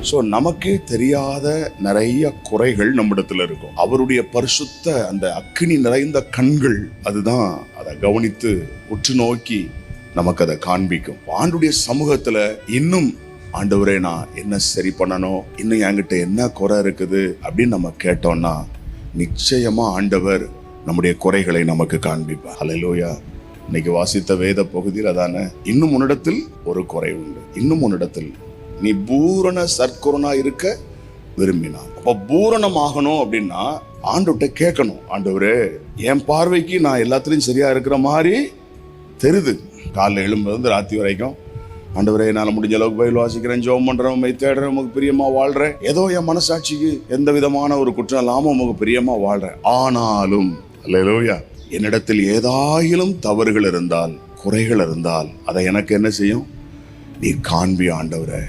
So நமக்கே தெரியாத நிறைய குறைகள் நம்மிடத்துல இருக்கும். அவருடைய பரிசுத்த அந்த அக்கினி நிறைந்த கண்கள் அதுதான் அதை கவனித்து உற்று நோக்கி நமக்கு அதை காண்பிக்கும். ஆண்டுடைய சமூகத்துல இன்னும் ஆண்டவரே நான் என்ன சரி பண்ணணும், இன்னும் என்கிட்ட என்ன குறை இருக்குது அப்படின்னு நம்ம கேட்டோம்னா நிச்சயமா ஆண்டவர் நம்முடைய குறைகளை நமக்கு காண்பிப்பார். ஹல்லேலூயா. இன்னைக்கு வாசித்த வேத பகுதியில் அதான, இன்னும் உன்னிடத்தில் ஒரு குறை உண்டு, இன்னும் உன்னிடத்தில் நீ பூரண சற்குணனா இருக்க விரும்பினான். அப்ப பூரணமாகணும் அப்படின்னா ஆண்டவர்கிட்ட கேட்கணும், ஆண்டவரே என் பார்வைக்கு நான் எல்லாத்துலயும் சரியா இருக்கிற மாதிரி தெரியுது. காலைல எழும்புலேருந்து ராத்திரி வரைக்கும் ஆண்டவரே என்னால் முடிஞ்ச அளவுக்கு பைபிள் வாசிக்கிறேன், ஜெபம் பண்றேன், உம்மை தேடுறேன், உமக்கு பிரியமா வாழ்றேன், ஏதோ என் மனசாட்சிக்கு எந்த விதமான ஒரு குற்றம் இல்லாம உமக்கு பிரியமா வாழ்றேன். ஆனாலும் அல்லேலூயா என்னிடத்தில் ஏதாயிலும் தவறுகள் இருந்தால், குறைகள் இருந்தால் அதை எனக்கு என்ன செய்யும்? நீ காண்பி ஆண்டவரே.